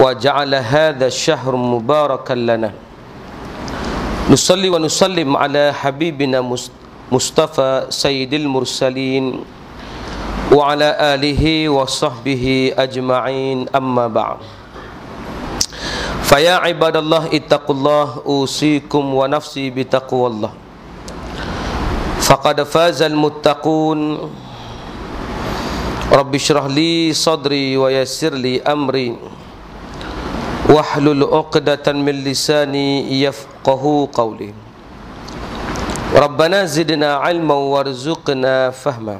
وجعل هذا الشهر مباركا لنا نصلي ونسلم على حبيبنا مصطفى سيد المرسلين وعلى آله وصحبه أجمعين أما بعد فيا عباد الله اتقوا الله أوصيكم ونفسي بتقوى الله فقد فاز المتقون رب اشرح لي صدري ويسر لي أمري واحلل عقدة من لساني يفقه قولي ربنا زدنا علما وارزقنا فهما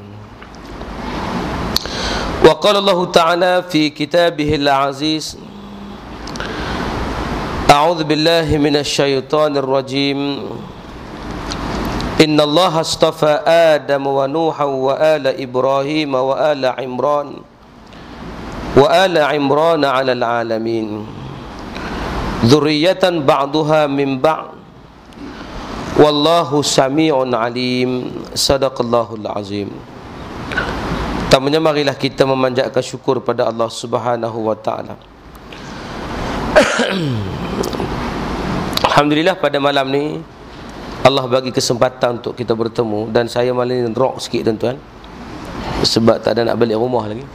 وقال الله تعالى في كتابه العزيز أعوذ بالله من الشيطان الرجيم إن الله اصطفى آدم ونوحا وآل إبراهيم وآل عمران على العالمين ذرية بعضها من بعض والله سميع عليم صدق الله العظيم. Pertamanya marilah kita memanjatkan syukur pada Allah Subhanahu wa taala. Alhamdulillah pada malam ni Allah bagi kesempatan untuk kita bertemu, dan saya malam ni rock sikit tuan-tuan sebab tak ada nak balik rumah lagi.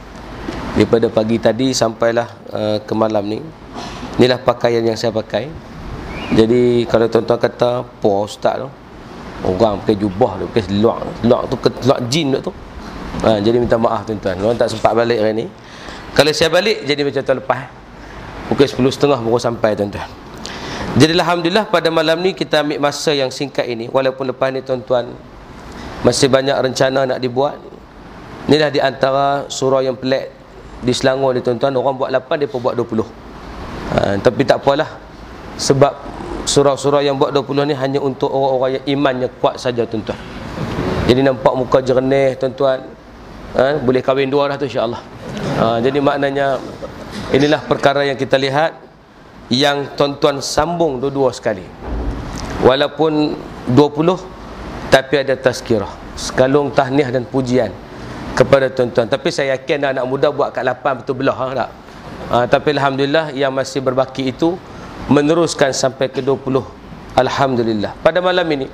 Daripada pagi tadi sampailah ke malam ni. Inilah pakaian yang saya pakai. Jadi kalau tuan-tuan kata puas ustaz tu, orang pakai jubah tu, pakai seluar tu, seluar jin tu. Jadi minta maaf tuan-tuan, orang tak sempat balik hari ni. Kalau saya balik jadi macam tahun lepas, pukul 10.30 baru sampai tuan-tuan. Jadi alhamdulillah pada malam ni kita ambil masa yang singkat ini, walaupun lepas ni tuan-tuan masih banyak rencana nak dibuat. Inilah di antara surah yang pelik di Selangor ni tuan-tuan. Orang buat 8, dia pun buat 20. Tapi tak apalah, sebab surah-surah yang buat 20 ni hanya untuk orang-orang yang imannya kuat saja tuan-tuan. Jadi nampak muka jernih tuan-tuan, boleh kahwin dua dah tu insya-Allah. Jadi maknanya inilah perkara yang kita lihat, yang tuan-tuan sambung dua-dua sekali. Walaupun 20 tapi ada tazkirah, sekalung tahniah dan pujian kepada tuan-tuan. Tapi saya yakin anak muda buat kat 8 betul belah tak? Tapi alhamdulillah yang masih berbaki itu meneruskan sampai ke 20. Alhamdulillah. Pada malam ini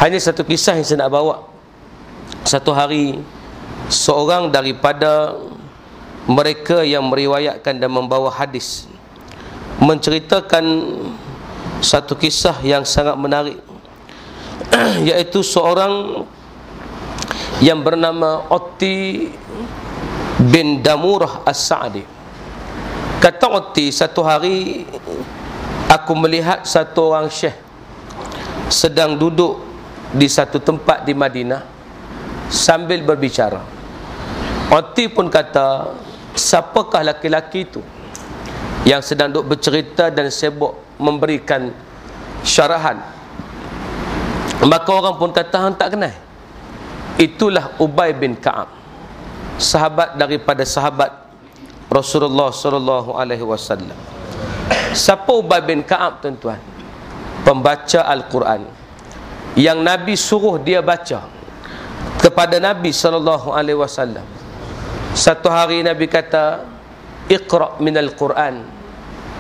hanya satu kisah yang saya nak bawa. Satu hari seorang daripada mereka yang meriwayatkan dan membawa hadis menceritakan satu kisah yang sangat menarik, iaitu seorang yang bernama Utti bin Damurah As-Sa'di. Kata Utti, satu hari aku melihat satu orang syekh sedang duduk di satu tempat di Madinah sambil berbicara. Utti pun kata, siapakah laki-laki itu yang sedang duduk bercerita dan sibuk memberikan syarahan? Maka orang pun kata, hang tak kenal? Itulah Ubay bin Ka'ab, sahabat daripada sahabat Rasulullah sallallahu alaihi wasallam. Siapa Ubay bin Ka'ab tuan-tuan? Pembaca Al-Quran yang Nabi suruh dia baca kepada Nabi sallallahu alaihi wasallam. Satu hari Nabi kata, "Iqra' minal Quran."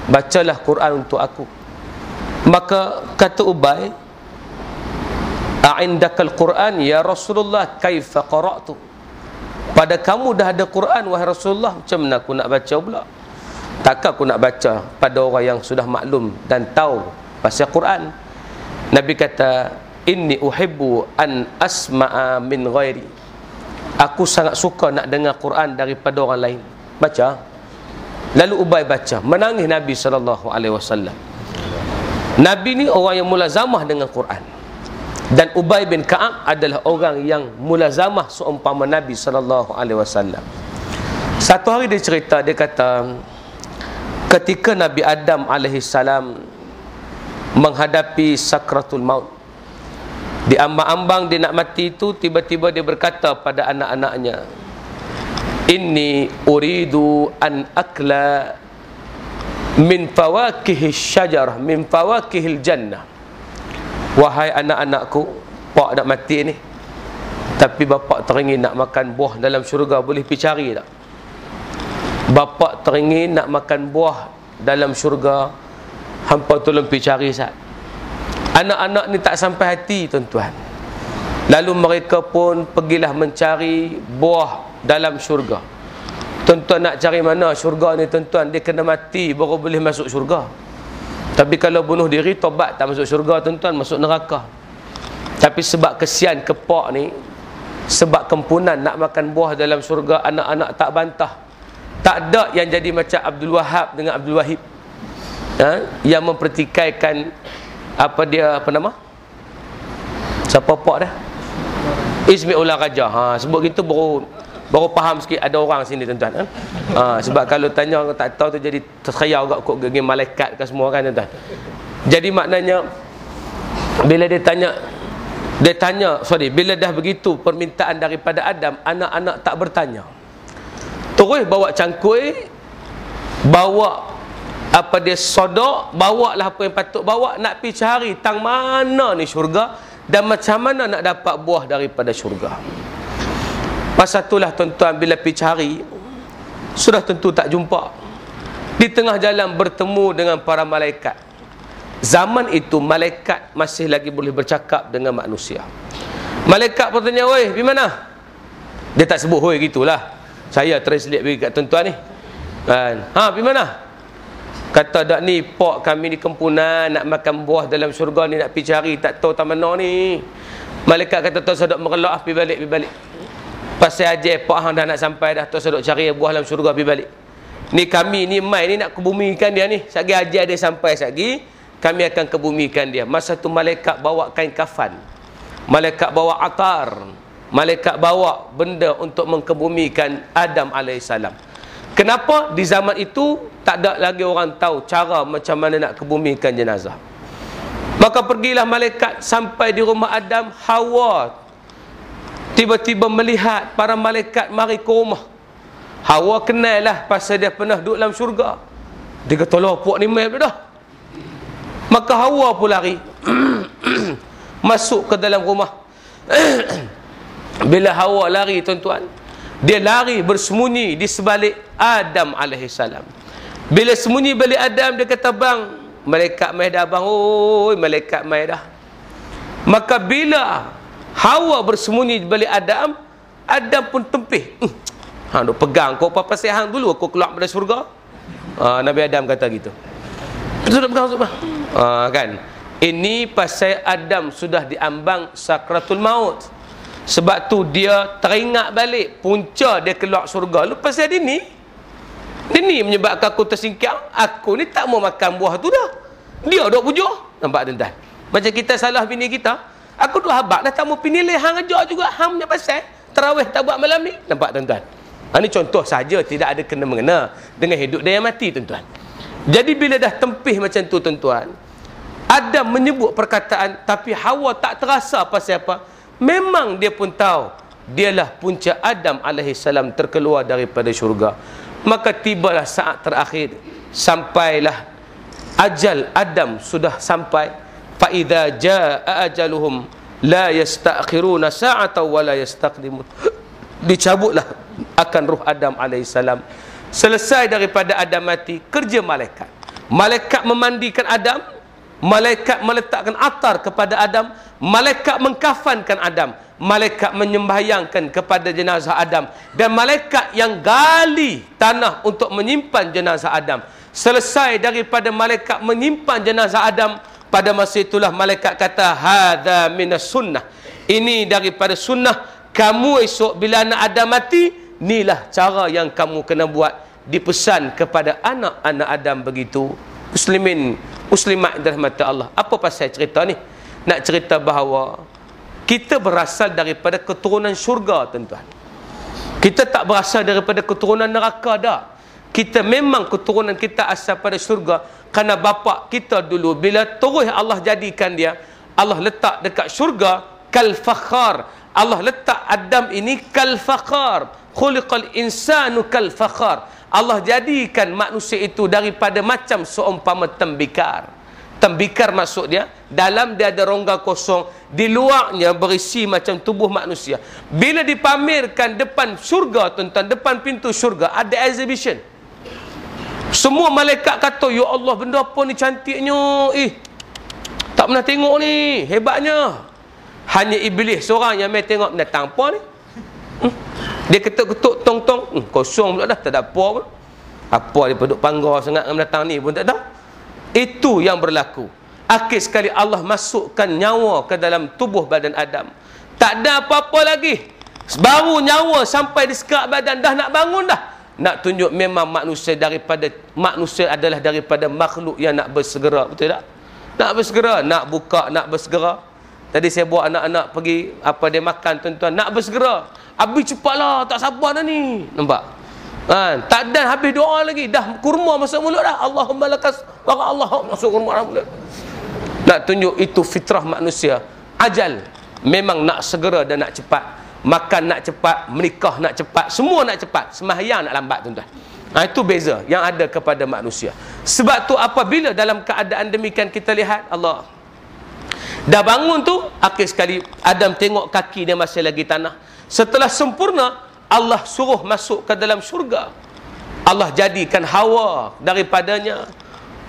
Bacalah Quran untuk aku. Maka kata Ubay, "A'indakal Quran ya Rasulullah, kaifa qara'tu?" Pada kamu dah ada Quran wahai Rasulullah, macam mana aku nak baca pula? Takkan aku nak baca pada orang yang sudah maklum dan tahu pasal Quran? Nabi kata, "Inni uhibbu an asma'a min ghairi." Aku sangat suka nak dengar Quran daripada orang lain. Baca. Lalu Ubay baca, menangis Nabi SAW. Nabi ni orang yang mulazamah dengan Quran, dan Ubay bin Ka'ab adalah orang yang mulazamah seumpama Nabi SAW. Satu hari dia cerita, dia kata ketika Nabi Adam AS menghadapi sakratul maut, di ambang-ambang dia nak mati itu, tiba-tiba dia berkata pada anak-anaknya, "Inni uridu an akla min fawakihis syajarah min fawakihil jannah." Wahai anak-anakku, pak nak mati ni, tapi bapak teringin nak makan buah dalam syurga, boleh pergi cari tak? Bapa teringin nak makan buah dalam syurga, hampa tolong pergi cari sat. Anak-anak ni tak sampai hati tuan-tuan. Lalu mereka pun pergilah mencari buah dalam syurga. Tuan-tuan nak cari mana syurga ni tuan-tuan? Dia kena mati baru boleh masuk syurga. Tapi kalau bunuh diri, tobat tak masuk syurga tuan-tuan, masuk neraka. Tapi sebab kesian kepak ni, sebab kempunan nak makan buah dalam syurga, anak-anak tak bantah. Tak ada yang jadi macam Abdul Wahab dengan Abdul Wahib, yang mempertikaikan apa nama? Siapa pak dah? Ismail Raja. Sebut gitu baru faham sikit ada orang sini tuan-tuan. Sebab kalau tanya tak tahu tu jadi terkhayal agak kok geng malaikat ke semua kan tuan-tuan. Jadi maknanya bila bila dah begitu permintaan daripada Adam, anak-anak tak bertanya. Terus bawa cangkui, bawa sodok, bawa lah apa yang patut bawa, nak pergi cari tang mana ni syurga dan macam mana nak dapat buah daripada syurga. Pasal itulah tuan-tuan, bila pergi cari sudah tentu tak jumpa. Di tengah jalan bertemu dengan para malaikat. Zaman itu malaikat masih lagi boleh bercakap dengan manusia. Malaikat bertanya, "Woi, di mana?" Dia tak sebut "Woi" gitulah. Saya translate bagi kat tuan-tuan ni. Di mana? Kata dak ni, "Pak kami di kempunan nak makan buah dalam syurga ni, nak pergi cari tak tahu tak mana ni." Malaikat kata, "Tuan sedok merelak, pergi balik. Pasal aja pak hang dah nak sampai dah, tuan sedok cari buah dalam syurga, pergi balik. Ni kami ni mai ni nak kebumikan dia ni. Sagi aja dia sampai sagi, kami akan kebumikan dia." Masa tu malaikat bawa kain kafan. Malaikat bawa atar. Malaikat bawa benda untuk mengkebumikan Adam alaihissalam. Kenapa? Di zaman itu tak ada lagi orang tahu cara macam mana nak kebumikan jenazah. Maka pergilah malaikat sampai di rumah Adam. Hawa tiba-tiba melihat para malaikat mari ke rumah. Hawa kenal lah pasal dia pernah duduk dalam syurga. Dia kata, "Lah puak ni mai dah." Maka Hawa pun lari masuk ke dalam rumah. Bila Hawa lari tuan-tuan, dia lari bersembunyi di sebalik Adam alaihissalam. Bila sembunyi balik Adam, dia kata, "Bang, malaikat mai dah bang. Oi, malaikat mai dah." Maka bila Hawa bersembunyi di balik Adam, Adam pun tempih. Hang duk pegang kau apa pasal hang dulu aku keluar dari syurga. Nabi Adam kata gitu. Sudah pegang bang. Kan? Ini pasal Adam sudah diambang sakratul maut. Sebab tu dia teringat balik punca dia keluar syurga. Lepas dia ni menyebabkan aku tersingkap. Aku ni tak mau makan buah tu dah. Dia duk pujuk. Nampak tuan-tuan? Macam kita salah bini kita. Aku duk habaq dah tak mau pinilih hang ajak juga. Hang punya pasal tarawih tak buat malam ni. Nampak tuan-tuan? Ini contoh saja, tidak ada kena-mengena dengan hidup dan yang mati tuan-tuan. Jadi bila dah tempih macam tu tuan-tuan, Adam menyebut perkataan, tapi Hawa tak terasa pasal apa. Memang dia pun tahu dialah punca Adam alaihissalam terkeluar daripada syurga. Maka tibalah saat terakhir, sampailah ajal Adam sudah sampai. Fa idza jaa ajaluhum la yasta'khiruna sa'atan wa la yastaqdimun. Dicabutlah akan ruh Adam alaihissalam. Selesai daripada Adam mati, kerja malaikat. Malaikat memandikan Adam, malaikat meletakkan atar kepada Adam, malaikat mengkafankan Adam, malaikat menyembahyangkan kepada jenazah Adam, dan malaikat yang gali tanah untuk menyimpan jenazah Adam. Selesai daripada malaikat menyimpan jenazah Adam, pada masa itulah malaikat kata, "Hadza minas sunnah." Ini daripada sunnah. Kamu esok bila anak Adam mati, inilah cara yang kamu kena buat. Dipesan kepada anak-anak Adam begitu. Muslimin, muslimat dirahmati Allah. Apa pasal cerita ni? Nak cerita bahawa kita berasal daripada keturunan syurga tuan-tuan. Kita tak berasal daripada keturunan neraka dah. Kita memang keturunan kita asal pada syurga. Kerana bapa kita dulu bila terus Allah jadikan dia, Allah letak dekat syurga kal fakhar. Allah letak Adam ini kal fakhar. Khuliqal insanu kal fakhar. Allah jadikan manusia itu daripada macam seumpama tembikar. Tembikar maksud dia, dalam dia ada rongga kosong, di luarnya berisi macam tubuh manusia. Bila dipamerkan depan syurga tuan-tuan, depan pintu syurga ada exhibition. Semua malaikat kata, ya Allah, benda apa ni cantiknya, tak pernah tengok ni, hebatnya. Hanya iblis seorang yang main tengok binatang apa ni. Dia ketuk-ketuk tong-tong, kosong pula dah, tak ada apa pun. Apa dia duduk panggar sangat dengan binatang ni pun tak tahu. Itu yang berlaku. Akhir sekali Allah masukkan nyawa ke dalam tubuh badan Adam. Tak ada apa-apa lagi. Baru nyawa sampai di sekak badan, dah nak bangun dah. Nak tunjuk memang manusia adalah daripada makhluk yang nak bersegera, betul tak? Nak bersegera, nak buka, nak bersegera. Tadi saya bawa anak-anak pergi dia makan, tuan-tuan, nak bersegera. Habis cepatlah, tak sabar dah ni. Nampak? Tak ada habis doa lagi, dah kurma masuk mulut dah. Allahumma lakas wa Allah masuk kurma dalam mulut. Nak tunjuk itu fitrah manusia. Ajal memang nak segera dan nak cepat. Makan nak cepat, menikah nak cepat, semua nak cepat, sembahyang nak lambat, tuan-tuan. Itu beza yang ada kepada manusia. Sebab tu apabila dalam keadaan demikian kita lihat Allah dah bangun tu, akhir sekali Adam tengok kaki dia masih lagi tanah. Setelah sempurna, Allah suruh masuk ke dalam syurga. Allah jadikan Hawa daripadanya.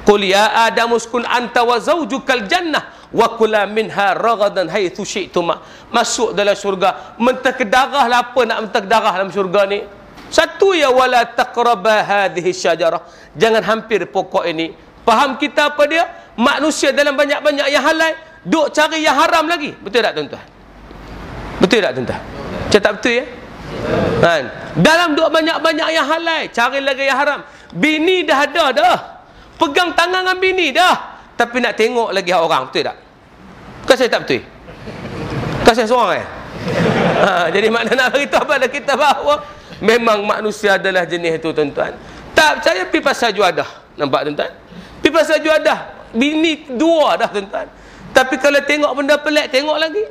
Qul ya Adam uskun anta wa zawjukal jannah wa kula minha ragadan haitsu syi'tuma. Masuk dalam syurga. Mentah ke darah lah, apa nak mentah ke darah dalam syurga ni? Satu, ya wala taqraba hadhihi syajarah. Jangan hampir pokok ini. Faham kita apa dia? Manusia dalam banyak-banyak yang halal, duk cari yang haram lagi. Betul tak, tuan-tuan? Betul tak, tuan-tuan? Macam tak betul ya? Dalam duk banyak-banyak yang halal, cari lagi yang haram. Bini dah ada dah. Pegang tangan dengan bini dah. Tapi nak tengok lagi orang, betul tak? Bukan saya tak betul? Bukan saya seorang jadi makna nak beritahu pada kita bahawa memang manusia adalah jenis itu, tuan-tuan. Tak percaya, pergi pasal juadah. Nampak, tuan-tuan? Pergi pasal juadah, bini dua dah, tuan-tuan. Tapi kalau tengok benda pelik, tengok lagi.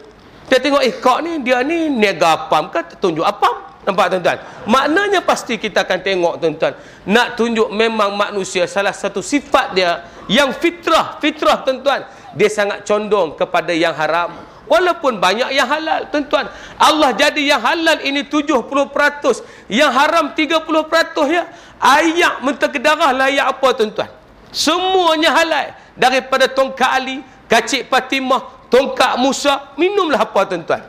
Dia tengok, kau ni, dia ni niaga apam ke, tunjuk apam. Nampak, tuan-tuan? Maknanya pasti kita akan tengok, tuan-tuan. Nak tunjuk memang manusia salah satu sifat dia yang fitrah, tuan-tuan. Dia sangat condong kepada yang haram. Walaupun banyak yang halal, tuan-tuan. Allah jadi yang halal ini 70%, yang haram 30% ya. Ayak mentah ke darah layak apa, tuan-tuan? Semuanya halal. Daripada tongkat Ali, kacik Fatimah, tongkat Musa, minumlah apa, tuan-tuan?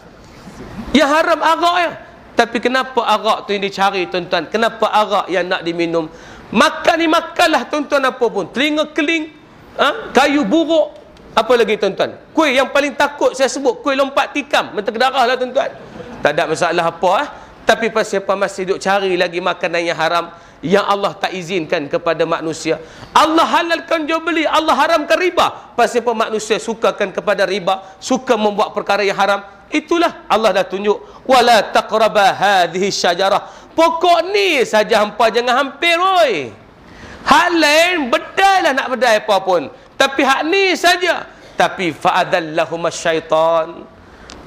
Yang haram arak ya. Tapi kenapa arak tu yang dicari, tuan-tuan? Kenapa arak yang nak diminum? Makan ni makanlah, tuan-tuan, apa pun. Telinga keling, kayu buruk. Apa lagi, tuan-tuan? Kuih yang paling takut saya sebut, kuih lompat tikam. Mentah ke darah lah, tuan-tuan. Tak ada masalah apa Tapi pasal apa masih duk cari lagi makanan yang haram, yang Allah tak izinkan kepada manusia. Allah halalkan jual beli, Allah haramkan riba. Pasal apa manusia sukakan kepada riba, suka membuat perkara yang haram. Itulah Allah dah tunjuk, wala taqraba hadhihi syajarah. Pokok ni saja hampa jangan hampir oi. Hak lain bedailah nak bedai apa pun. Tapi hak ni saja. Tapi fa'adallahuma syaitan.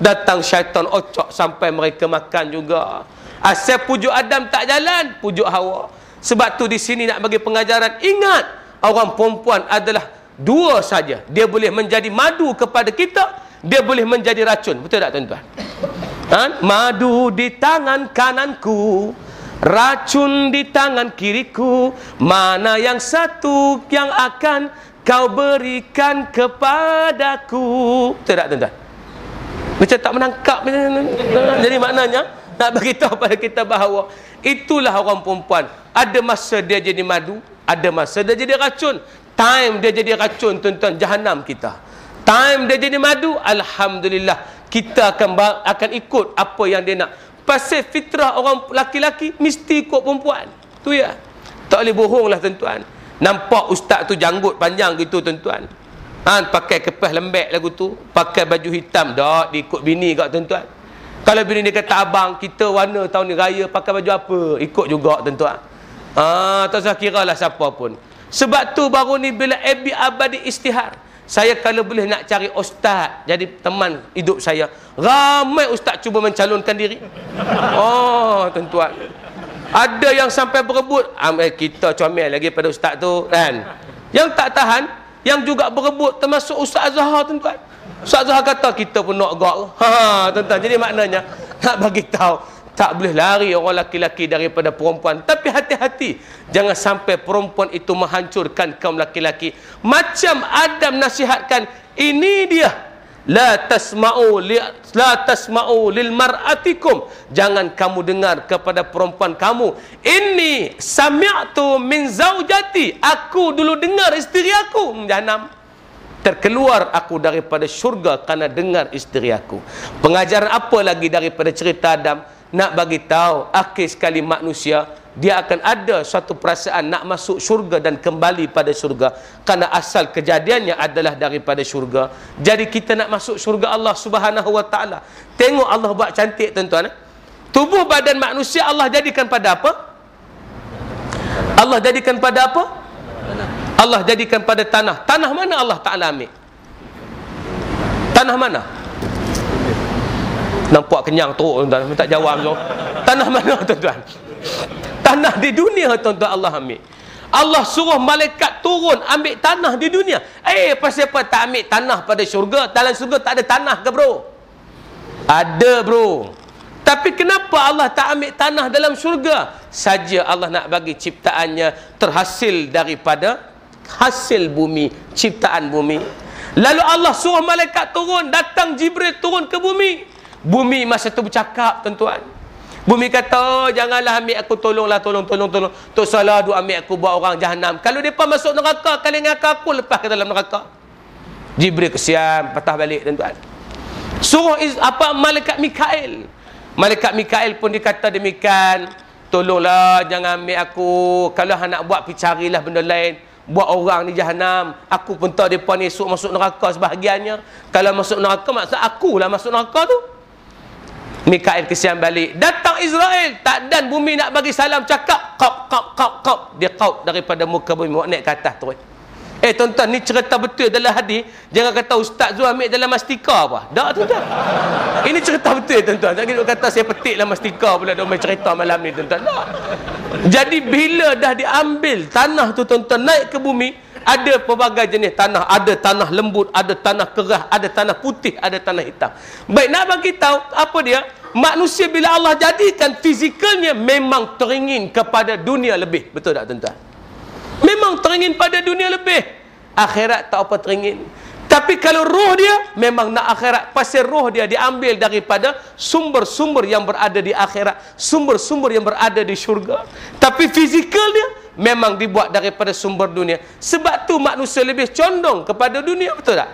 Datang syaitan ocok sampai mereka makan juga. Asal pujuk Adam tak jalan, pujuk Hawa. Sebab tu di sini nak bagi pengajaran, ingat, orang perempuan adalah dua saja. Dia boleh menjadi madu kepada kita, dia boleh menjadi racun. Betul tak, tuan-tuan? Madu di tangan kananku, racun di tangan kiriku. Mana yang satu yang akan kau berikan kepadaku? Betul tak, tuan-tuan? Macam tak menangkap. Jadi maknanya nak beritahu pada kita bahawa itulah orang perempuan. Ada masa dia jadi madu, ada masa dia jadi racun. Time dia jadi racun, tuan-tuan, jahanam kita. Time dia jadi madu, alhamdulillah, kita akan ikut apa yang dia nak. Pasal fitrah orang laki-laki mesti ikut perempuan. Tu ya. Tak boleh bohonglah, tuan-tuan. Nampak ustaz tu janggut panjang gitu, tuan-tuan. Pakai kepas lembek lagu tu, pakai baju hitam, dah diikut bini kat, tuan-tuan. Kalau bini dia kata, abang kita warna tahun ni raya pakai baju apa, ikut juga, tuan-tuan. Tak usah kira lah siapa pun. Sebab tu baru ni bila Abi Abadi istihar, saya kalau boleh nak cari ustaz jadi teman hidup saya. Ramai ustaz cuba mencalonkan diri. Tuan-tuan, ada yang sampai berebut, kita comel lagi pada ustaz tu kan. Yang tak tahan, yang juga berebut termasuk Ustaz Azhar, tuan-tuan. Ustaz Azhar kata kita pun nak gak. Tuan-tuan, jadi maknanya nak bagi tahu Tak boleh lari orang laki-laki daripada perempuan. Tapi hati-hati, jangan sampai perempuan itu menghancurkan kaum laki-laki. Macam Adam nasihatkan, ini dia, la tasma'u lil mar'atikum, jangan kamu dengar kepada perempuan kamu. Ini sami'tu min zaujati, aku dulu dengar isteri aku. Jahannam. Terkeluar aku daripada syurga kerana dengar isteri aku. Pengajaran apa lagi daripada cerita Adam? Nak bagi tahu akhir sekali manusia dia akan ada suatu perasaan nak masuk syurga dan kembali pada syurga, kerana asal kejadiannya adalah daripada syurga. Jadi kita nak masuk syurga Allah Subhanahu wa taala. Tengok Allah buat cantik tuan-tuan. Tubuh badan manusia Allah jadikan pada apa? Allah jadikan pada apa? Allah jadikan pada tanah. Tanah mana Allah Ta'ala ambil? Tanah mana? Nampak kenyang teruk tuan-tuan, tak jawab so. Tanah mana tuan-tuan? Tanah di dunia tuan-tuan Allah ambil. Allah suruh malaikat turun ambil tanah di dunia. Pasal apa tak ambil tanah pada syurga? Dalam syurga tak ada tanah ke bro? Ada bro. Tapi kenapa Allah tak ambil tanah dalam syurga? Saja Allah nak bagi ciptaannya terhasil daripada hasil bumi, ciptaan bumi. Lalu Allah suruh malaikat turun, datang Jibril turun ke bumi. Bumi masa tu bercakap tuan-tuan. Bumi kata, oh, janganlah ambil aku, tolong. Tok salah duk ambil aku buat orang Jahannam. Kalau mereka masuk neraka, kalian dengan aku lepas ke dalam neraka. Jibril kesian, patah balik tuan-tuan. Suruh malaikat Mikail. Malaikat Mikail pun dikata demikian, tolonglah jangan ambil aku. Kalau nak buat, pergi carilah benda lain. Buat orang di Jahannam. Aku pun tahu mereka ni esok masuk neraka sebahagiannya. Kalau masuk neraka, maksud akulah masuk neraka tu. Mikail kesian balik. Datang Israel, tak dan bumi nak bagi salam, cakap qap. Dia qap daripada muka bumi, naik ke atas terus. Tuan-tuan, ni cerita betul dalam hadis. Jangan kata Ustaz Zul ambil dalam mastika apa. Tak tuan-tuan. Ini cerita betul tuan-tuan. Jangan kata saya petik dalam mastika pula dia main cerita malam ni tuan-tuan. Tak. Jadi bila dah diambil tanah tu tuan-tuan, naik ke bumi, ada pelbagai jenis tanah. Ada tanah lembut, ada tanah kerah, ada tanah putih, ada tanah hitam. Baik, nak bagi tahu apa dia? Manusia bila Allah jadikan fizikalnya memang teringin kepada dunia lebih. Betul tak tuan-tuan? Memang teringin pada dunia lebih. Akhirat tak apa teringin. Tapi kalau roh dia memang nak akhirat. Pasal roh dia diambil daripada sumber-sumber yang berada di akhirat, sumber-sumber yang berada di syurga. Tapi fizikal dia memang dibuat daripada sumber dunia. Sebab tu manusia lebih condong kepada dunia, betul tak?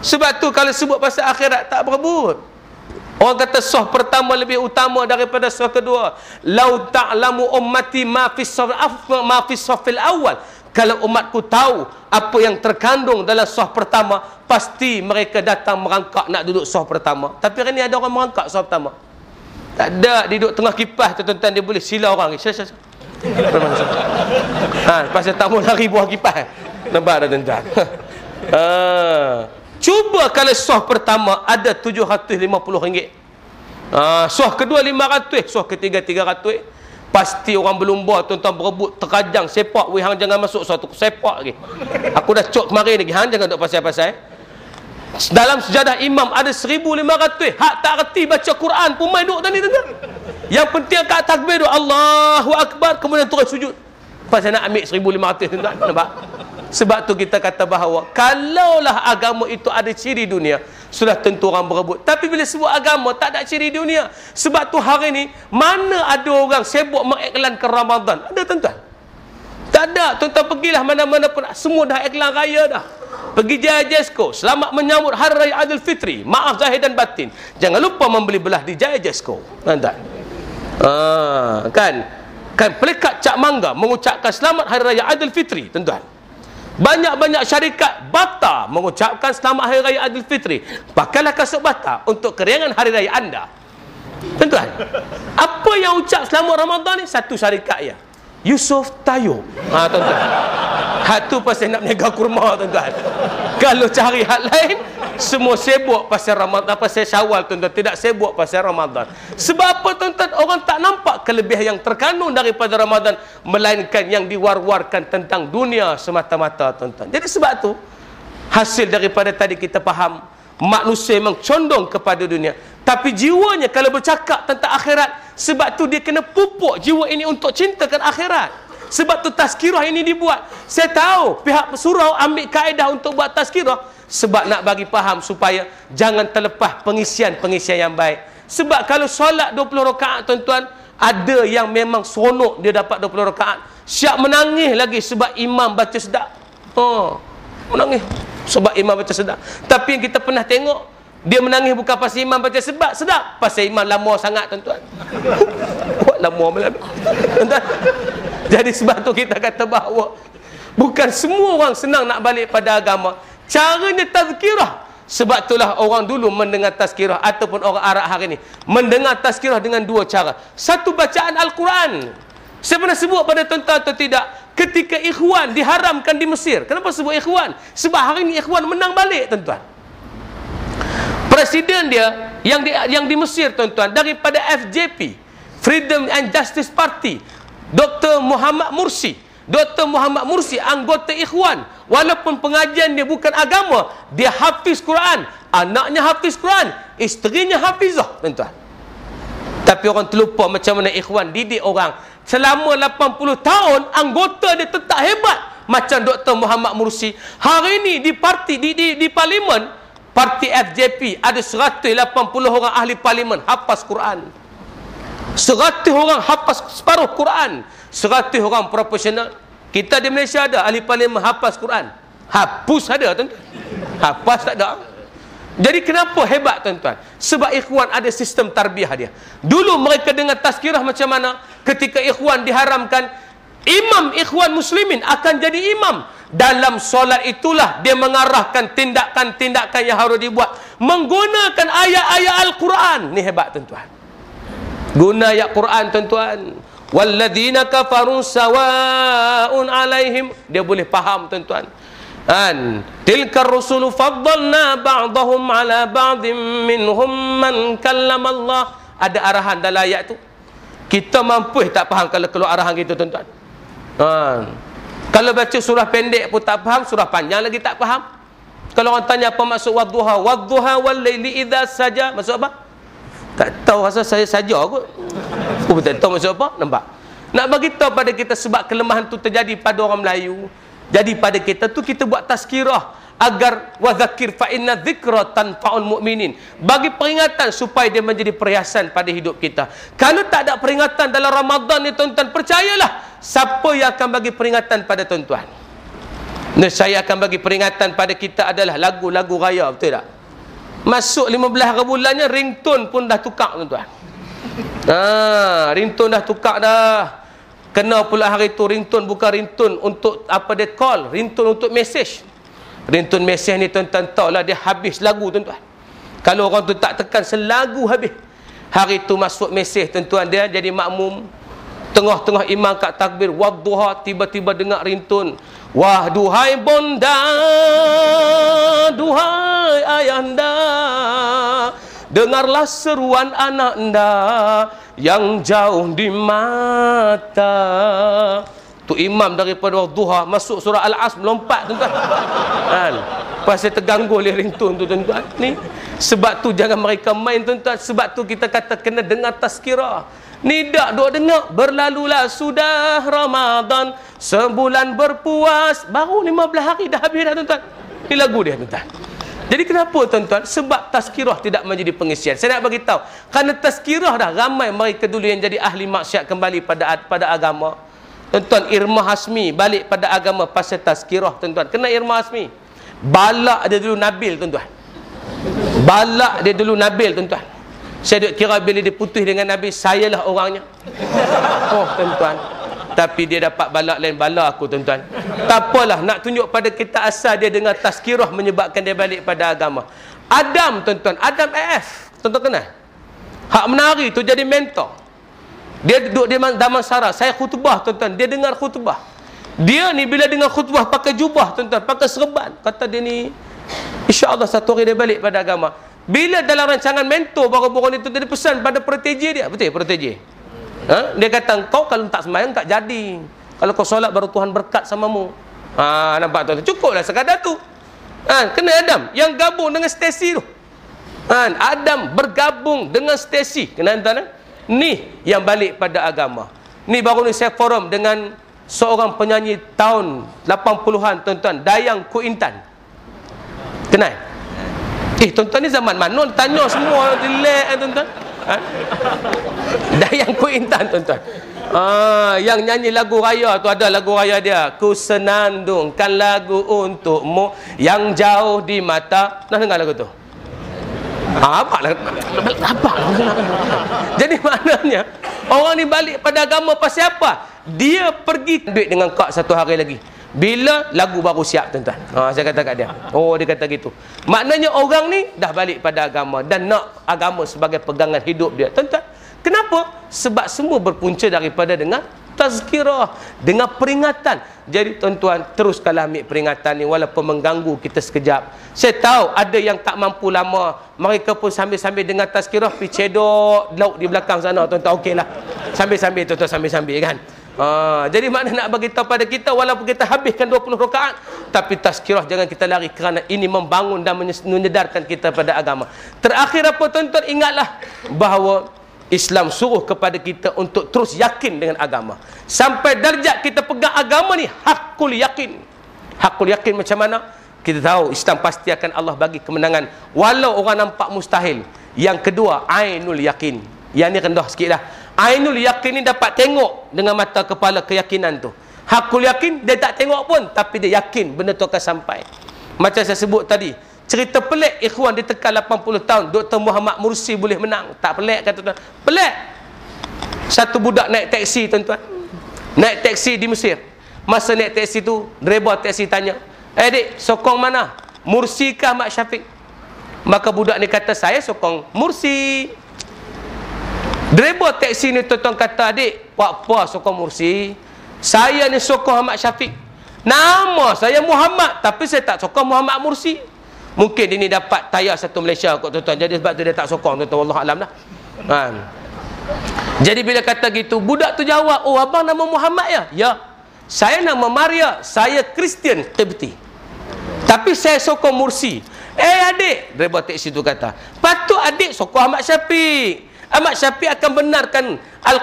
Sebab tu kalau sebut pasal akhirat tak berebut. Orang kata sah pertama lebih utama daripada sah kedua. Lau ta'lamu ummati ma fi safil awal. Kalau umatku tahu apa yang terkandung dalam sah pertama, pasti mereka datang merangkak nak duduk sah pertama. Tapi hari ni ada orang merangkak sah pertama. Tak ada, dia duduk tengah kipas tu tuan-tuan, dia boleh sila orang. Pasal tak mau lari buah kipas. Nampak dah tuan-tuan. Cuba kalau sah pertama ada RM750. Sah kedua RM500, sah ketiga RM300. Pasti orang berlumba tuan-tuan berebut terkajang sepak. Weh hang jangan masuk sah tu, sepak lagi. Aku dah cok kemarin lagi, hang jangan duk pasal-pasal. Dalam sejadah imam ada 1,500. Hak tak reti baca Quran pun main duk tadi tuan-tuan. Yang penting kat takbir duk Allahu Akbar, kemudian terus sujud. Pasal nak ambil 1,500 tuan-tuan. Nampak? Sebab tu kita kata bahawa kalaulah agama itu ada ciri dunia, sudah tentu orang berebut. Tapi bila sebut agama tak ada ciri dunia. Sebab tu hari ni mana ada orang sibuk mengiklankan Ramadan? Ada tuan-tuan? Tak ada. Tuan-tuan pergilah mana-mana pun, semua dah iklan raya dah. Pergi Jaya Jesko, selamat menyambut Hari Raya Aidilfitri. Maaf zahir dan batin. Jangan lupa membeli belah di Jaya Jesko. Tuan-tuan. Kan pelikat Cak Mangga mengucapkan selamat Hari Raya Aidilfitri, tuan-tuan. Banyak-banyak syarikat Bata mengucapkan selamat Hari Raya Aidilfitri. Pakailah kasut Bata untuk keriangan Hari Raya anda. Tuan-tuan, apa yang ucap selamat Ramadan ni? Satu syarikat ya, Yusof Tayo. Tuan-tuan, hak tu pasal nak berniaga kurma tuan-tuan. Kalau cari hak lain, semua sibuk pasal Ramadan, pasal Syawal tuan-tuan, tidak sibuk pasal Ramadan. Sebab apa tuan-tuan? Orang tak nampak kelebihan yang terkandung daripada Ramadan, melainkan yang diwar-warkan tentang dunia semata-mata tuan-tuan. Jadi sebab tu hasil daripada tadi kita faham, manusia memang condong kepada dunia. Tapi jiwanya kalau bercakap tentang akhirat, sebab tu dia kena pupuk jiwa ini untuk cintakan akhirat. Sebab tu tazkirah ini dibuat. Saya tahu pihak surau ambil kaedah untuk buat tazkirah sebab nak bagi faham supaya jangan terlepas pengisian yang baik. Sebab kalau solat 20 rakaat tuan-tuan, ada yang memang seronok dia dapat 20 rakaat, siap menangis lagi sebab imam baca sedap. Menangis sebab imam baca sedap. Tapi yang kita pernah tengok, dia menangis bukan pasal imam baca sedap, pasal imam lama sangat tuan-tuan. Lama malam. Tuan-tuan. Jadi sebab tu kita kata bahawa bukan semua orang senang nak balik pada agama. Caranya tazkirah. Sebab itulah orang dulu mendengar tazkirah ataupun orang Arab hari ini mendengar tazkirah dengan dua cara. Satu, bacaan Al-Quran. Saya pernah sebut pada tuan-tuan atau tidak, ketika Ikhwan diharamkan di Mesir. Kenapa sebut Ikhwan? Sebab hari ini Ikhwan menang balik tuan-tuan. Presiden dia yang di Mesir tuan-tuan, daripada FJP, Freedom and Justice Party, Dr. Muhammad Mursi. Dr. Muhammad Mursi anggota Ikhwan, walaupun pengajian dia bukan agama, dia hafiz Quran, anaknya hafiz Quran, isterinya hafizah tuan-tuan. Tapi orang terlupa macam mana Ikhwan didik orang. Selama 80 tahun anggota dia tetap hebat macam Dr. Muhammad Mursi. Hari ini di parti di parlimen, parti FJP ada 180 orang ahli parlimen hafaz Quran. 100 orang hafaz separuh Quran. 100 orang profesional. Kita di Malaysia ada ahli parlimen hafaz Quran. Hapus ada tuan-tuan. Hafaz tak ada. Jadi kenapa hebat tuan-tuan? Sebab Ikhwan ada sistem tarbiyah dia. Dulu mereka dengar tazkirah macam mana? Ketika Ikhwan diharamkan, imam Ikhwan muslimin akan jadi imam. Dalam solat itulah dia mengarahkan tindakan-tindakan yang harus dibuat menggunakan ayat-ayat Al-Quran. Ni hebat tuan-tuan. Guna ayat Quran tuan-tuan. Walladzina kafaru sawa'un alaihim. Dia boleh faham tuan-tuan. Tilkar rusulu faddalna ba'dahum ala ba'dim minhum man kallama Allah. Ada arahan dalam ayat tu. Kita mampu tak faham kalau keluar arahan gitu tuan-tuan. Kalau baca surah pendek pun tak faham, surah panjang lagi tak faham. Kalau orang tanya apa maksud wadduha, wadduha wal laili idza saja, maksud apa? Tak tahu, rasa saya saja kot. Tak tahu maksud apa? Nampak? Nak bagi tahu pada kita sebab kelemahan tu terjadi pada orang Melayu. Jadi pada kita tu kita buat tazkirah agar wadzakir fa inna dzikra tanfa'ul mu'minin. Bagi peringatan supaya dia menjadi perhiasan pada hidup kita. Kalau tak ada peringatan dalam Ramadan ni tuan-tuan, percayalah siapa yang akan bagi peringatan pada tuan-tuan? Saya akan bagi peringatan pada kita adalah lagu-lagu raya, betul tak? Masuk 15 hari bulannya, ringtone pun dah tukar tuan-tuan. Ringtone dah tukar dah. Kena pula hari tu ringtone bukan ringtone untuk apa dia call, ringtone untuk message. Ringtone message ni tuan-tuan tahulah dia habis lagu tuan-tuan. Kalau orang tu tak tekan selagu habis. Hari tu masuk message tuan-tuan, dia jadi makmum. Tengah-tengah imam kat takbir wadduha, tiba-tiba dengar ringtone. Wah duhai bonda, duhai ayahanda, dengarlah seruan anak anda yang jauh di mata. Tu imam daripada duha masuk surah Al-Asr melompat tuan-tuan. Pasal terganggu oleh ringtone tu tuan-tuan. Ni sebab tu jangan mereka main tuan-tuan. Sebab tu kita kata kena dengar tazkirah. Ni dak duk dengar berlalulah sudah Ramadan, sebulan berpuas, baru 15 hari dah habis dah tuan-tuan. Ni lagu dia tuan-tuan. Jadi kenapa tuan-tuan? Sebab tazkirah tidak menjadi pengisian. Saya nak bagi tahu, kerana tazkirah dah ramai mereka dulu yang jadi ahli maksiat kembali pada agama. Tuan-tuan, Irma Hasmi balik pada agama pasal tazkirah tuan-tuan. Kena Irma Hasmi. Balak dia dulu Nabil tuan-tuan. Balak dia dulu Nabil tuan-tuan. Saya duk kira bila dia putih dengan Nabi, sayalah orangnya. Oh tuan-tuan. Tapi dia dapat balak lain bala aku tuan-tuan. Tak apalah, nak tunjuk pada kita asal dia dengar tazkirah menyebabkan dia balik pada agama. Adam tuan-tuan, Adam AF. Tuan-tuan kenal? Hak menari tu jadi mentor. Dia duduk di Damansara, saya khutbah tuan-tuan, dia dengar khutbah. Dia ni bila dengar khutbah pakai jubah tuan-tuan, pakai serban. Kata dia ni, insya-Allah satu hari dia balik pada agama. Bila dalam rancangan mentor baru-baru itu dia pesan pada protege dia, betul protege. Dia kata kau kalau tak sembahyang tak jadi. Kalau kau solat baru Tuhan berkat samamu. Nampak tuan-tuan, cukuplah sekadar tu. Kena Adam yang gabung dengan Stacy tu. Adam bergabung dengan Stacy. Kena tuan. Ni yang balik pada agama. Ni baru ni saya forum dengan seorang penyanyi tahun 80-an tuan-tuan, Dayang Kuintan. Kenal? Tuan-tuan ni zaman mana? Tanya semua relax tuan-tuan. Dayang Kuintan tuan-tuan. Yang nyanyi lagu raya tu, ada lagu raya dia, ku senandungkan lagu untukmu yang jauh di mata. Nak dengar lagu tu? Apa? Jadi maknanya orang ni balik pada agama pasal apa? Dia pergi duit dengan kak satu hari lagi. Bila lagu baru siap tuan-tuan. Saya kata kat dia. Dia kata gitu. Maknanya orang ni dah balik pada agama dan nak agama sebagai pegangan hidup dia. Tuan-tuan, kenapa? Sebab semua berpunca daripada dengan tazkirah, dengan peringatan. Jadi tuan-tuan, teruskanlah ambil peringatan ni walaupun mengganggu kita sekejap. Saya tahu ada yang tak mampu lama, mereka pun sambil-sambil dengan tazkirah pergi cedok lauk di belakang sana tuan-tuan. Okeylah. Sambil-sambil tuan-tuan, sambil-sambil kan. Jadi makna nak bagi tahu pada kita, walaupun kita habiskan 20 rakaat, tapi tazkirah jangan kita lari, kerana ini membangun dan menyedarkan kita pada agama. Terakhir apa tuan-tuan, ingatlah bahawa Islam suruh kepada kita untuk terus yakin dengan agama. Sampai darjat kita pegang agama ni hakul yakin. Hakul yakin macam mana? Kita tahu Islam pasti akan Allah bagi kemenangan walau orang nampak mustahil. Yang kedua, ainul yakin. Yang ni rendah sikit dah. Ainul yakin ni dapat tengok dengan mata kepala keyakinan tu. Hakul yakin dia tak tengok pun, tapi dia yakin benda tu akan sampai. Macam saya sebut tadi, cerita pelik ikhwan ditekan 80 tahun Dr. Muhammad Mursi boleh menang. Tak pelik kata tuan? Pelik. Satu budak naik teksi tuan-tuan. Naik teksi di Mesir. Masa naik teksi tu, driver teksi tanya, "Dik, sokong mana? Mursi ke Ahmad Syafiq?" Maka budak ni kata, "Saya sokong Mursi." Driver teksi ni tuan-tuan kata, "Adik, apa sokong Mursi? Saya ni sokong Ahmad Syafiq. Nama saya Muhammad, tapi saya tak sokong Muhammad Mursi." Mungkin ini dapat tayar satu Malaysia kot tuan-tuan. Jadi sebab tu dia tak sokong tuan-tuan. Wallahu alam dah. Jadi bila kata gitu, budak tu jawab, "Oh, abang nama Muhammad ya?" "Ya." "Saya nama Maria. Saya Kristian Qibti. Tapi saya sokong Mursi." Adik," driver teksi tu kata, "patut adik sokong Ahmad Syafiq. Ahmad Syafiq akan benarkan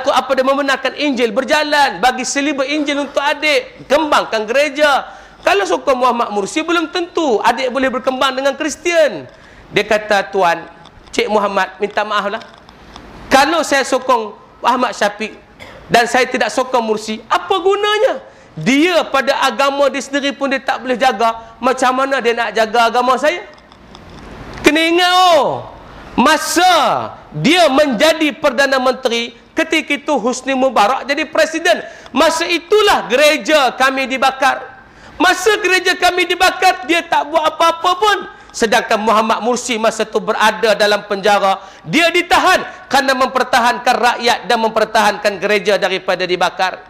dia membenarkan Injil berjalan, bagi seliber Injil untuk adik, kembangkan gereja. Kalau sokong Muhammad Mursi, belum tentu adik boleh berkembang dengan Kristian." Dia kata, "Tuan, Cik Muhammad, minta maaf lah. Kalau saya sokong Ahmad Syafiq dan saya tidak sokong Mursi, apa gunanya? Dia pada agama dia sendiri pun dia tak boleh jaga. Macam mana dia nak jaga agama saya?" Kena ingat masa dia menjadi Perdana Menteri, ketika itu Husni Mubarak jadi Presiden. Masa itulah gereja kami dibakar. Masa gereja kami dibakar, dia tak buat apa-apa pun. Sedangkan Muhammad Mursi masa itu berada dalam penjara. Dia ditahan kerana mempertahankan rakyat dan mempertahankan gereja daripada dibakar.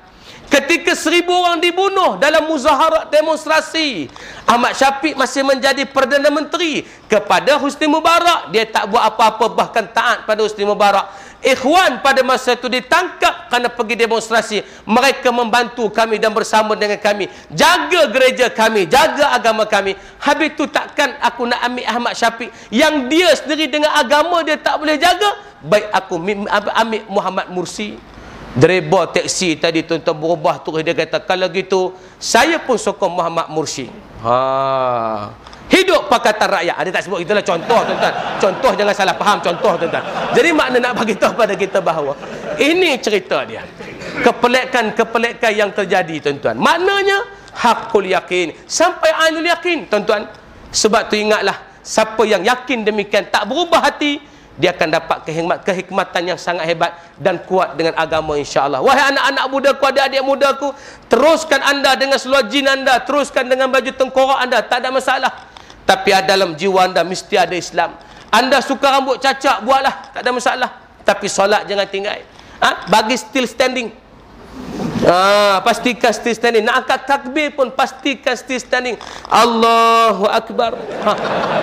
Ketika 1000 orang dibunuh dalam muzaharat demonstrasi, Ahmad Syafiq masih menjadi Perdana Menteri. Kepada Husni Mubarak, dia tak buat apa-apa, bahkan taat pada Husni Mubarak. Ikhwan pada masa itu ditangkap kerana pergi demonstrasi. Mereka membantu kami dan bersama dengan kami, jaga gereja kami, jaga agama kami. Habis itu takkan aku nak ambil Ahmad Syafiq yang dia sendiri dengan agama dia tak boleh jaga? Baik aku ambil Muhammad Mursi. Driver teksi tadi tuan-tuan berubah terus. Dia kata, "Kalau gitu saya pun sokong Muhammad Mursi." Hidup Pakatan Rakyat. Dia tak sebut itulah contoh tuan-tuan. Contoh, jangan salah faham contoh tuan-tuan. Jadi makna nak bagi tahu pada kita bahawa ini cerita dia. Kepelikan yang terjadi tuan-tuan. Maknanya hakul yakin sampai ainul yakin tuan-tuan. Sebab tu ingatlah, siapa yang yakin demikian tak berubah hati, dia akan dapat kehikmatan yang sangat hebat dan kuat dengan agama, insya-Allah. Wahai anak-anak mudaku, adik-adik mudaku, teruskan anda dengan seluar jin anda, teruskan dengan baju tengkorak anda, tak ada masalah. Tapi dalam jiwa anda mesti ada Islam. Anda suka rambut cacak, buatlah, tak ada masalah. Tapi solat jangan tinggal. Bagi still standing. Pastikan still standing. Nak angkat takbir pun pastikan still standing. Allahu Akbar.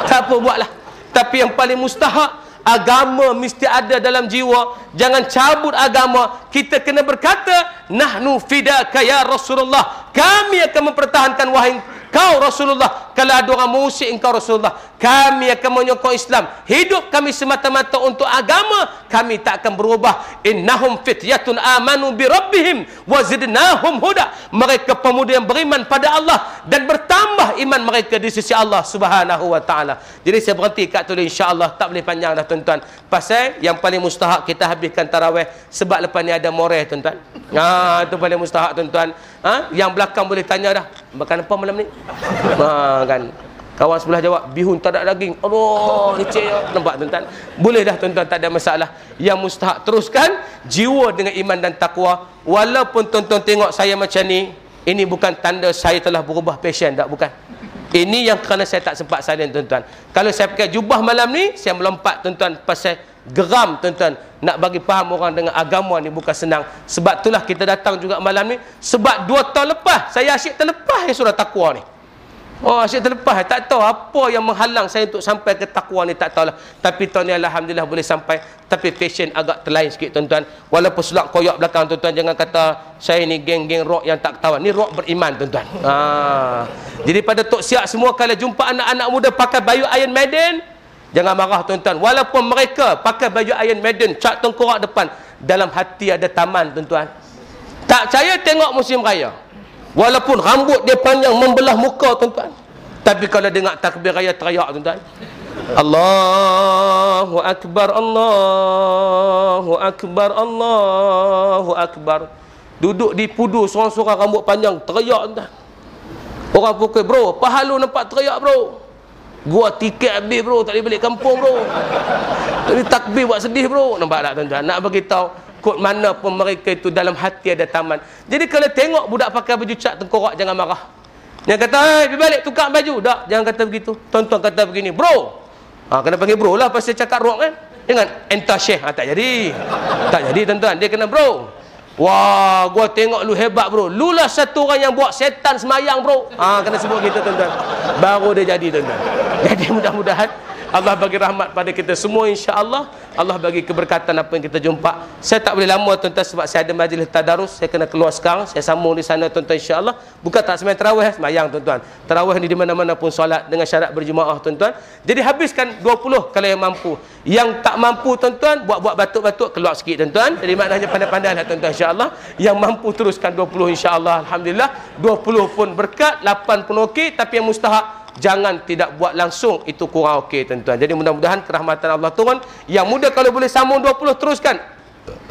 Tak apa, buatlah. Tapi yang paling mustahak, agama mesti ada dalam jiwa. Jangan cabut agama. Kita kena berkata, "Nahnu fidaka ya Rasulullah." Kami akan mempertahankan wahai engkau Rasulullah, kalau ada orang mengusik engkau Rasulullah, kami akan menyokong Islam. Hidup kami semata-mata untuk agama, kami tak akan berubah. Innahum fityatun amanu bi rabbihim wa zidnahum huda. Mereka pemuda yang beriman pada Allah dan bertambah iman mereka di sisi Allah Subhanahu wa taala. Jadi saya berhenti kat tu insya-Allah, tak boleh panjang dah tuan-tuan. Pasal yang paling mustahak kita habiskan tarawih, sebab lepas ni ada moreh tuan-tuan. Itu paling mustahak tuan-tuan. Yang belakang boleh tanya dah, makan apa malam ni? Kan. Kawan sebelah jawab, bihun tak ada daging. Allah, licik ya. Nampak tuan-tuan? Boleh dah tuan-tuan, tak ada masalah. Yang mustahak teruskan jiwa dengan iman dan takwa. Walaupun tuan-tuan tengok saya macam ni, ini bukan tanda saya telah berubah passion, tak, bukan. Ini yang kerana saya tak sempat salin tuan-tuan. Kalau saya pakai jubah malam ni, saya melompat tuan-tuan, pasal geram tuan-tuan. Nak bagi faham orang dengan agama ni bukan senang. Sebab itulah kita datang juga malam ni. Sebab 2 tahun lepas saya asyik terlepas surah takwa ni. Asyik terlepas, tak tahu apa yang menghalang saya untuk sampai ke takwa ni, tak tahulah. Tapi tahun ni alhamdulillah boleh sampai. Tapi fashion agak terlain sikit tuan-tuan. Walaupun selak koyak belakang tuan-tuan, jangan kata saya ni geng-geng rock yang tak ketahuan. Ni rock beriman tuan-tuan. Jadi pada Tok Siak semua, kalau jumpa anak-anak muda pakai baju Iron Maiden, jangan marah tuan-tuan. Walaupun mereka pakai baju Iron Maiden, cat tengkorak depan, dalam hati ada taman tuan-tuan. Tak percaya tengok musim raya. Walaupun rambut dia panjang membelah muka tuan-tuan, tapi kalau dengar takbir raya teriak tuan-tuan, Allahu Akbar, Allahu Akbar, Allahu Akbar. Duduk di pudu seorang-seorang rambut panjang teriak tuan-tuan. Orang pukul, bro, pahala nampak teriak bro. Gua tiket habis bro, tak boleh balik kampung bro. Tadi takbir buat sedih bro. Nampak tak tuan-tuan? Nak beritahu kod mana pun mereka itu dalam hati ada taman. Jadi kalau tengok budak pakai baju cat tengkorak, jangan marah. Yang kata, pergi balik tukar baju. Tak, jangan kata begitu. Tuan-tuan kata begini, bro. Kena panggil bro lah pasal cakap rock kan. Jangan entah syekh. Tak jadi. Tak jadi tuan-tuan. Dia kena bro. Wah, gua tengok lu hebat bro. Lu lah satu orang yang buat setan semayang bro. Kena sebut gitu tuan-tuan. Baru dia jadi tuan-tuan. Jadi mudah-mudahan Allah bagi rahmat pada kita semua insya-Allah. Allah bagi keberkatan apa yang kita jumpa. Saya tak boleh lama tuan-tuan sebab saya ada majlis tadarus. Saya kena keluar sekarang. Saya sambung di sana tuan-tuan insya-Allah. Bukan tak sembahyang tarawih, sembahyang tuan-tuan. Tarawih ni di mana-mana pun solat dengan syarat berjemaah tuan-tuan. Jadi habiskan 20 kalau yang mampu. Yang tak mampu tuan-tuan, buat-buat batuk-batuk keluar sikit tuan-tuan. Jadi maknanya pandai-pandailah tuan-tuan insya-Allah. Yang mampu teruskan 20 insya-Allah. Alhamdulillah. 20 pun berkat, 8 pun okey, tapi yang mustahak jangan tidak buat langsung, itu kurang okey tuan-tuan. Jadi mudah-mudahan kerahmatan Allah turun. Yang muda kalau boleh sambung 20 teruskan.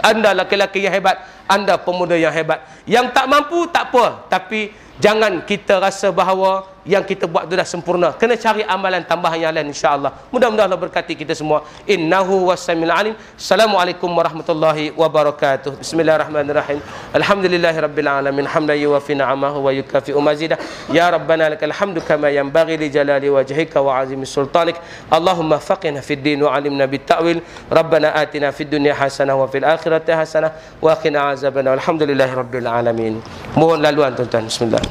Anda laki-laki yang hebat, anda pemuda yang hebat. Yang tak mampu tak apa, tapi jangan kita rasa bahawa yang kita buat itu dah sempurna. Kena cari amalan tambahan yang lain insya-Allah. Mudah-mudahan Allah berkati kita semua. Innahu was-samiul alim. Assalamualaikum warahmatullahi wabarakatuh. Bismillahirrahmanirrahim. Alhamdulillahirabbil alamin. Hamdan yuwafi ni'amahu wa yukafi'u mazidah. Ya Rabbana lakal hamdu kama yanbaghi li jalali wajhika wa 'azimi sultanik. Allahumma faqihna fid din wa 'allimna bit ta'wil. Rabbana atina fid dunya hasanah wa fil akhirati hasanah wa qina azabannar. Alhamdulillahirabbil alamin. Mohon laluan tuan-tuan. Bismillah.